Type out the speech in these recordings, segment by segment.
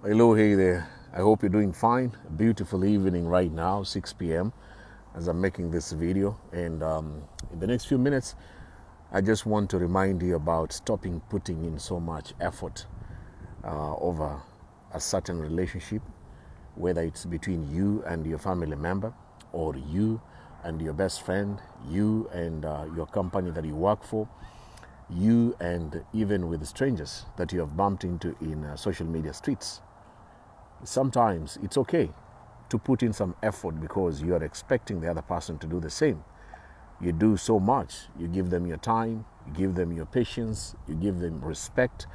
Hello, hey there. I hope you're doing fine. A beautiful evening right now, 6 p.m. as I'm making this video. And in the next few minutes, I just want to remind you about stopping putting in so much effort over a certain relationship, whether it's between you and your family member, or you and your best friend, you and your company that you work for, you and even with strangers that you have bumped into in social media streets. Sometimes it's okay to put in some effort because you are expecting the other person to do the same. You do so much. You give them your time, you give them your patience, you give them respect,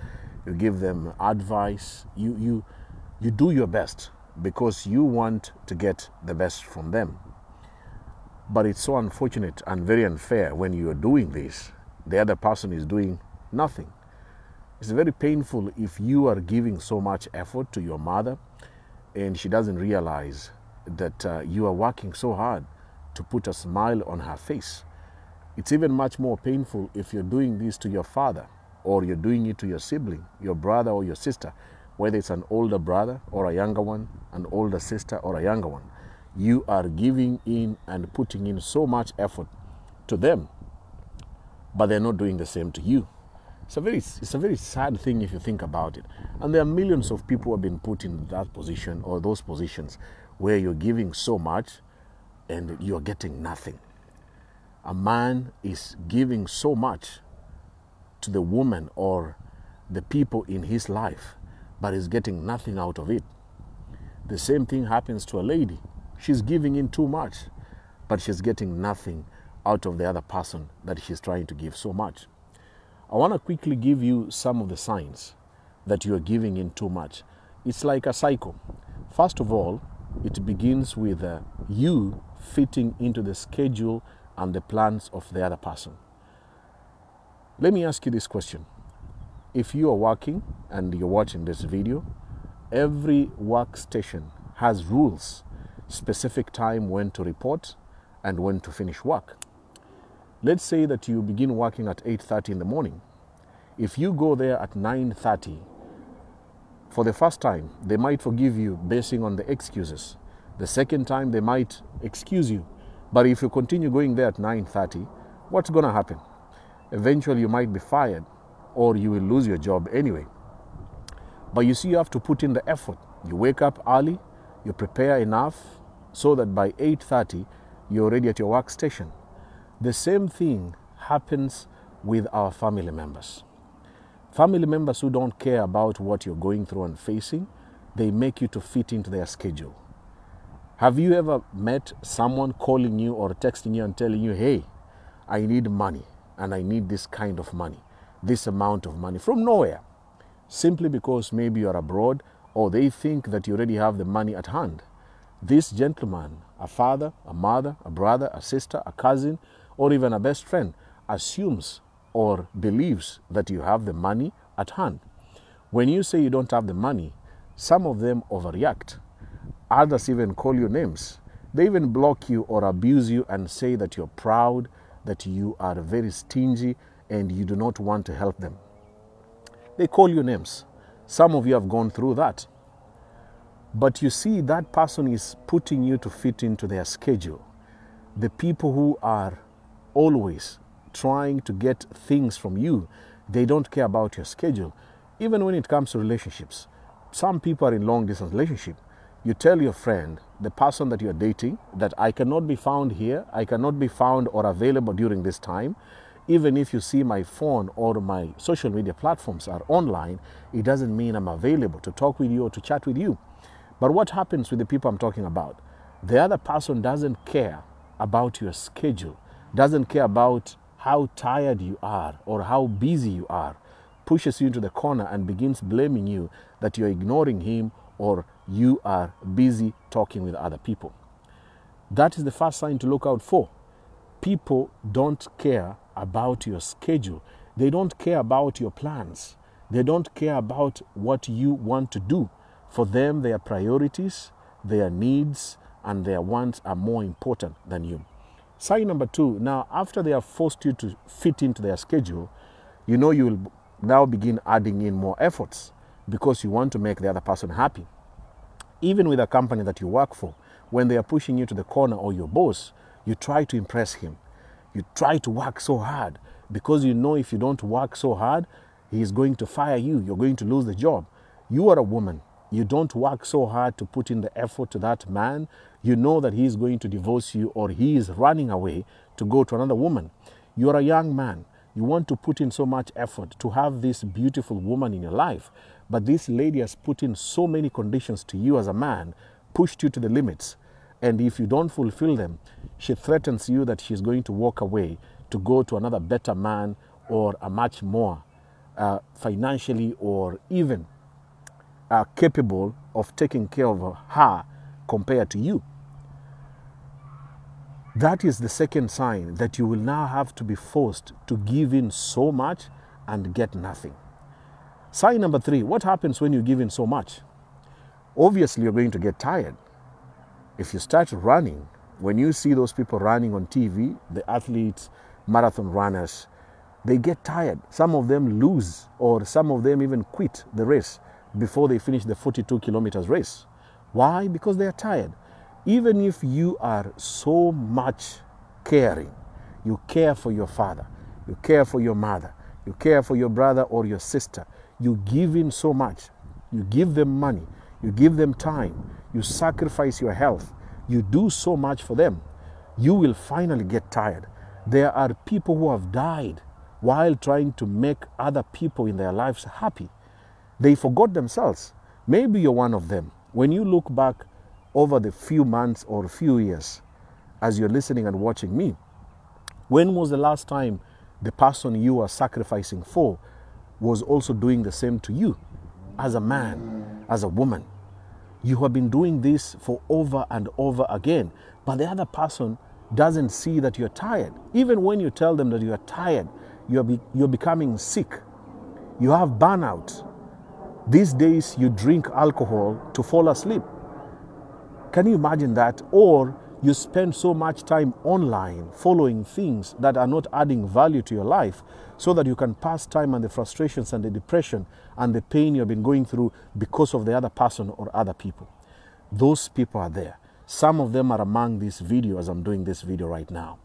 you give them advice. You do your best because you want to get the best from them. But it's so unfortunate and very unfair when you are doing this, the other person is doing nothing. It's very painful if you are giving so much effort to your mother and she doesn't realize that you are working so hard to put a smile on her face. It's even much more painful if you're doing this to your father or you're doing it to your sibling, your brother or your sister, whether it's an older brother or a younger one, an older sister or a younger one. You are giving in and putting in so much effort to them, but they're not doing the same to you. It's a very sad thing if you think about it. And there are millions of people who have been put in that position or those positions where you're giving so much and you're getting nothing. A man is giving so much to the woman or the people in his life, but is getting nothing out of it. The same thing happens to a lady. She's giving in too much, but she's getting nothing out of the other person that she's trying to give so much. I want to quickly give you some of the signs that you are giving in too much. It's like a cycle. First of all, it begins with you fitting into the schedule and the plans of the other person. Let me ask you this question. If you are working and you're watching this video, every workstation has rules, specific time when to report and when to finish work. Let's say that you begin working at 8:30 in the morning. If you go there at 9:30, for the first time, they might forgive you basing on the excuses. The second time, they might excuse you. But if you continue going there at 9:30, what's going to happen? Eventually, you might be fired or you will lose your job anyway. But you see, you have to put in the effort. You wake up early, you prepare enough so that by 8:30, you're already at your workstation. The same thing happens with our family members. Family members who don't care about what you're going through and facing, they make you to fit into their schedule. Have you ever met someone calling you or texting you and telling you, hey, I need money and I need this kind of money, this amount of money from nowhere, simply because maybe you're abroad or they think that you already have the money at hand? This gentleman, a father, a mother, a brother, a sister, a cousin, or even a best friend, assumes or believes that you have the money at hand. When you say you don't have the money, some of them overreact. Others even call you names. They even block you or abuse you and say that you're proud, that you are very stingy and you do not want to help them. They call you names. Some of you have gone through that. But you see, that person is putting you to fit into their schedule. The people who are always trying to get things from you, they don't care about your schedule. Even when it comes to relationships, some people are in long distance relationship. You tell your friend, the person that you're dating, that I cannot be found here, I cannot be found or available during this time. Even if you see my phone or my social media platforms are online, it doesn't mean I'm available to talk with you or to chat with you. But what happens with the people I'm talking about? The other person doesn't care about your schedule, doesn't care about how tired you are or how busy you are, pushes you into the corner and begins blaming you that you're ignoring him or you are busy talking with other people. That is the first sign to look out for. People don't care about your schedule. They don't care about your plans. They don't care about what you want to do. For them, their priorities, their needs, and their wants are more important than you. Sign number 2, now after they have forced you to fit into their schedule, you know you will now begin adding in more efforts. because you want to make the other person happy. Even with a company that you work for, when they are pushing you to the corner, or your boss, you try to impress him. You try to work so hard because you know if you don't work so hard, he is going to fire you. You're going to lose the job. You are a woman. You don't work so hard to put in the effort to that man. You know that he is going to divorce you, or he is running away to go to another woman. You are a young man. You want to put in so much effort to have this beautiful woman in your life. But this lady has put in so many conditions to you as a man, pushed you to the limits. And if you don't fulfill them, she threatens you that she's going to walk away to go to another better man, or a much more financially or even capable of taking care of her compared to you. That is the second sign that you will now have to be forced to give in so much and get nothing. Sign number 3, what happens when you give in so much? Obviously, you're going to get tired. If you start running, when you see those people running on TV, the athletes, marathon runners, they get tired. Some of them lose, or some of them even quit the race before they finish the 42 kilometers race. Why? Because they are tired. Even if you are so much caring, you care for your father, you care for your mother, you care for your brother or your sister, you give in so much, you give them money, you give them time, you sacrifice your health, you do so much for them, you will finally get tired. There are people who have died while trying to make other people in their lives happy. They forgot themselves. Maybe you're one of them. When you look back over the few months or few years as you're listening and watching me, when was the last time the person you are sacrificing for was also doing the same to you? As a man, as a woman, you have been doing this for over and over again, but the other person doesn't see that you're tired. Even when you tell them that you are tired, you're becoming sick. You have burnout. These days you drink alcohol to fall asleep. Can you imagine that? Or you spend so much time online following things that are not adding value to your life, so that you can pass time on the frustrations and the depression and the pain you've been going through because of the other person or other people. Those people are there. Some of them are among this video as I'm doing this video right now.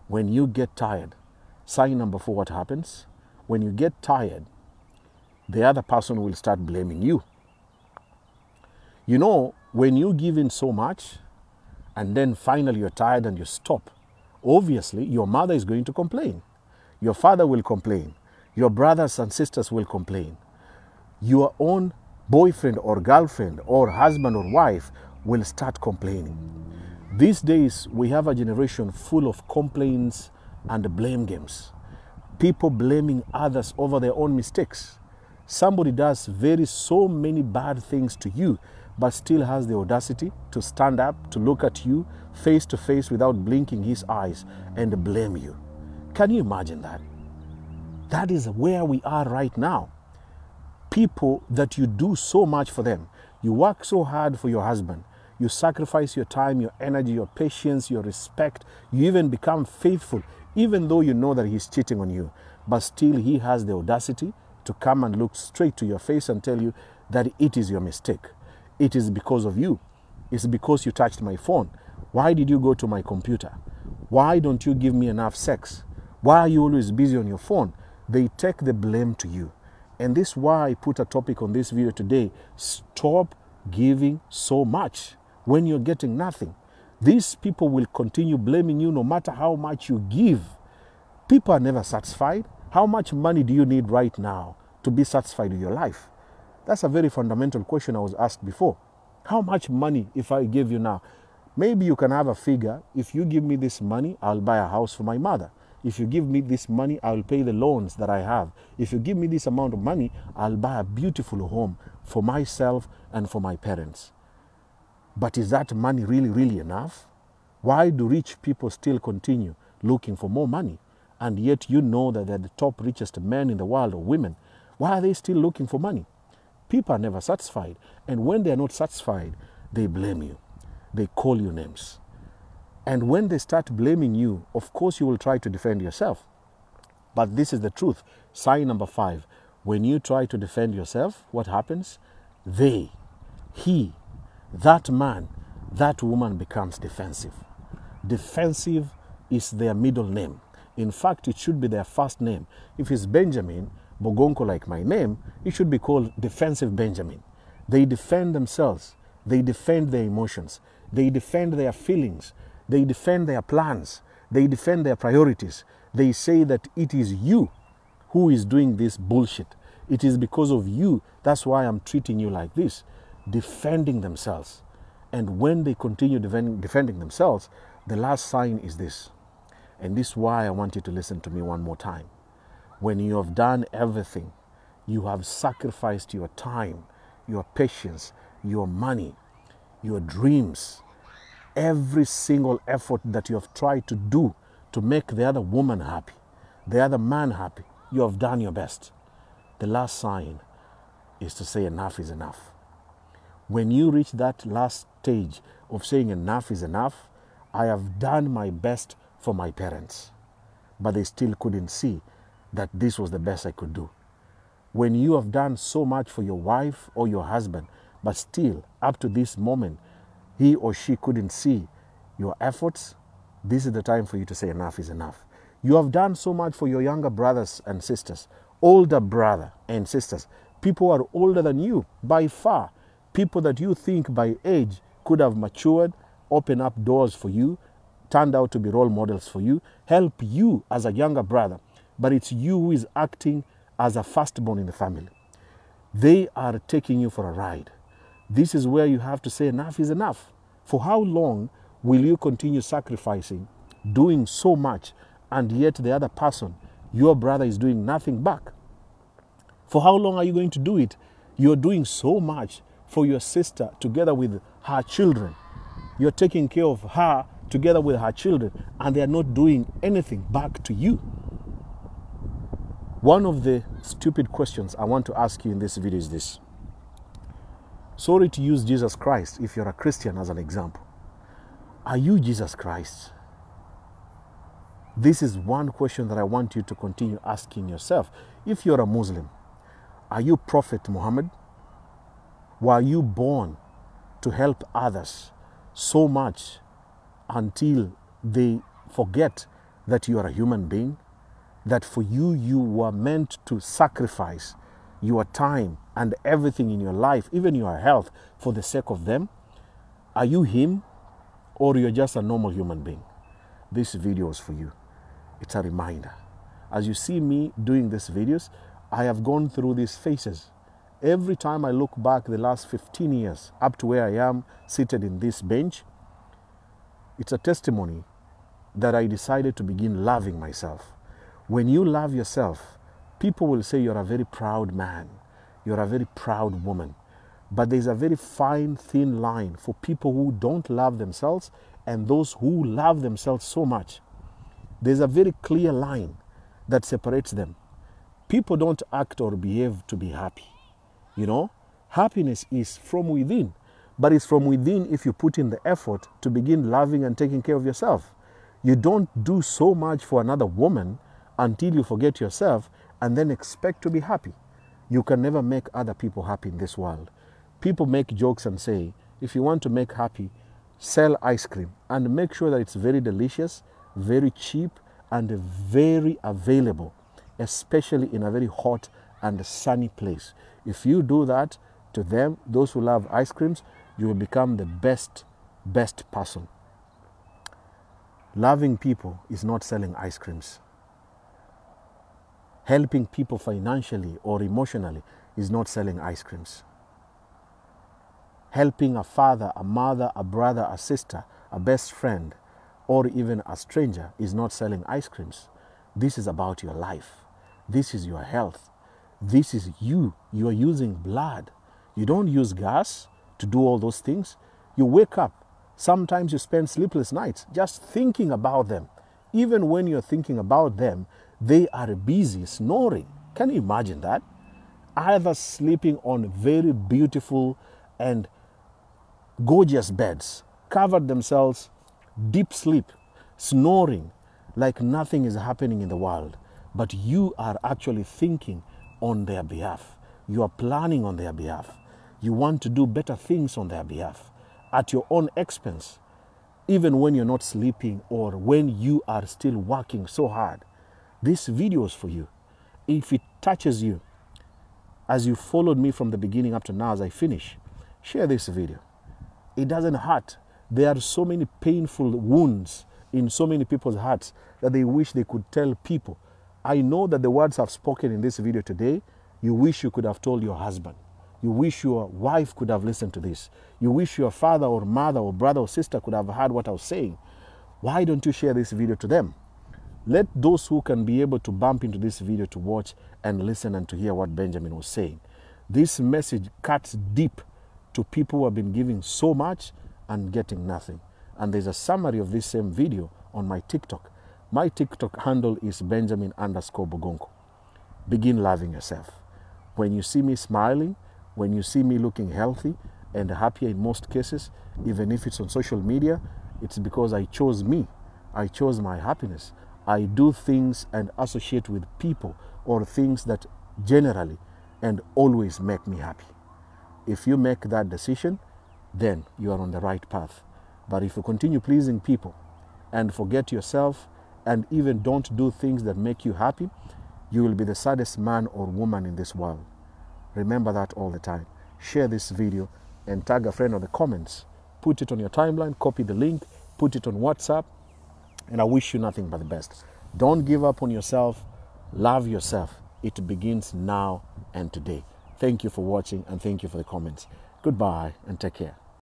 When you get tired, sign number 4, what happens? When you get tired, the other person will start blaming you. You know, when you give in so much and then finally you're tired and you stop, obviously your mother is going to complain. Your father will complain. Your brothers and sisters will complain. Your own boyfriend or girlfriend or husband or wife will start complaining. These days, we have a generation full of complaints and blame games. People blaming others over their own mistakes. Somebody does so many bad things to you, but still has the audacity to stand up, to look at you face to face without blinking his eyes and blame you. Can you imagine that? That is where we are right now. People that you do so much for them. You work so hard for your husband. You sacrifice your time, your energy, your patience, your respect. You even become faithful, even though you know that he's cheating on you. But still he has the audacity to come and look straight to your face and tell you that it is your mistake. It is because of you. It's because you touched my phone. Why did you go to my computer? Why don't you give me enough sex? Why are you always busy on your phone? They take the blame to you. And this is why I put a topic on this video today. Stop giving so much when you're getting nothing. These people will continue blaming you no matter how much you give. People are never satisfied. How much money do you need right now to be satisfied with your life? That's a very fundamental question I was asked before. How much money if I give you now? Maybe you can have a figure. If you give me this money, I'll buy a house for my mother. If you give me this money, I'll pay the loans that I have. If you give me this amount of money, I'll buy a beautiful home for myself and for my parents. But is that money really enough? Why do rich people still continue looking for more money? And yet you know that they're the top richest men in the world, or women. Why are they still looking for money? People are never satisfied. And when they're not satisfied, they blame you. They call you names. And when they start blaming you, of course you will try to defend yourself. But this is the truth. Sign number 5. When you try to defend yourself, what happens? They, he, that man, that woman becomes defensive. Defensive is their middle name. In fact, it should be their first name. If it's Benjamin Bogonko, like my name, it should be called Defensive Benjamin. They defend themselves. They defend their emotions. They defend their feelings. They defend their plans. They defend their priorities. They say that it is you who is doing this bullshit. It is because of you. That's why I'm treating you like this. Defending themselves. And when they continue defending themselves, the last sign is this. And this is why I want you to listen to me one more time. When you have done everything, you have sacrificed your time, your patience, your money, your dreams, every single effort that you have tried to do to make the other woman happy, the other man happy, you have done your best. The last sign is to say enough is enough. When you reach that last stage of saying enough is enough, I have done my best for my parents, but they still couldn't see that this was the best I could do. When you have done so much for your wife or your husband, but still up to this moment, he or she couldn't see your efforts, this is the time for you to say enough is enough. You have done so much for your younger brothers and sisters, older brother and sisters, people who are older than you by far, people that you think by age could have matured, opened up doors for you, turned out to be role models for you, help you as a younger brother, but it's you who is acting as a firstborn in the family. They are taking you for a ride. This is where you have to say enough is enough. For how long will you continue sacrificing, doing so much, and yet the other person, your brother, is doing nothing back? For how long are you going to do it? You're doing so much for your sister together with her children. You're taking care of her together with her children, and they're not doing anything back to you. One of the stupid questions I want to ask you in this video is this. Sorry to use Jesus Christ if you're a Christian as an example. Are you Jesus Christ? This is one question that I want you to continue asking yourself. If you're a Muslim, are you Prophet Muhammad? Were you born to help others so much until they forget that you are a human being? That for you, you were meant to sacrifice your time and everything in your life, even your health, for the sake of them? Are you him, or you're just a normal human being? This video is for you. It's a reminder. As you see me doing these videos, I have gone through these phases. Every time I look back the last 15 years up to where I am seated in this bench, it's a testimony that I decided to begin loving myself. When you love yourself, people will say you're a very proud man, you're a very proud woman. But there's a very fine, thin line for people who don't love themselves and those who love themselves so much. There's a very clear line that separates them. People don't act or behave to be happy. You know, happiness is from within, but it's from within if you put in the effort to begin loving and taking care of yourself. You don't do so much for another woman until you forget yourself and then expect to be happy. You can never make other people happy in this world. People make jokes and say, if you want to make happy, sell ice cream and make sure that it's very delicious, very cheap, and very available, especially in a very hot and sunny place. If you do that to them, those who love ice creams, you will become the best person. Loving people is not selling ice creams. Helping people financially or emotionally is not selling ice creams. Helping a father, a mother, a brother, a sister, a best friend, or even a stranger is not selling ice creams. This is about your life. This is your health. This is you. You are using blood. You don't use gas to do all those things. You wake up. Sometimes you spend sleepless nights just thinking about them. Even when you're thinking about them, they are busy snoring. Can you imagine that? Either sleeping on very beautiful and gorgeous beds, covered themselves, deep sleep, snoring like nothing is happening in the world. But you are actually thinking on their behalf. You are planning on their behalf. You want to do better things on their behalf at your own expense, even when you're not sleeping or when you are still working so hard. This video is for you. If it touches you, as you followed me from the beginning up to now as I finish, share this video. It doesn't hurt. There are so many painful wounds in so many people's hearts that they wish they could tell people. I know that the words I've spoken in this video today, you wish you could have told your husband. You wish your wife could have listened to this. You wish your father or mother or brother or sister could have heard what I was saying. Why don't you share this video to them? Let those who can be able to bump into this video to watch and listen and to hear what Benjamin was saying. This message cuts deep to people who have been giving so much and getting nothing. And there's a summary of this same video on my TikTok. My TikTok handle is Benjamin_Bogonko. Begin loving yourself. When you see me smiling, when you see me looking healthy and happier in most cases, even if it's on social media, it's because I chose me. I chose my happiness. I do things and associate with people or things that generally and always make me happy. If you make that decision, then you are on the right path. But if you continue pleasing people and forget yourself and even don't do things that make you happy, you will be the saddest man or woman in this world. Remember that all the time. Share this video and tag a friend on the comments. Put it on your timeline, copy the link, put it on WhatsApp, and I wish you nothing but the best. Don't give up on yourself. Love yourself. It begins now and today. Thank you for watching and thank you for the comments. Goodbye and take care.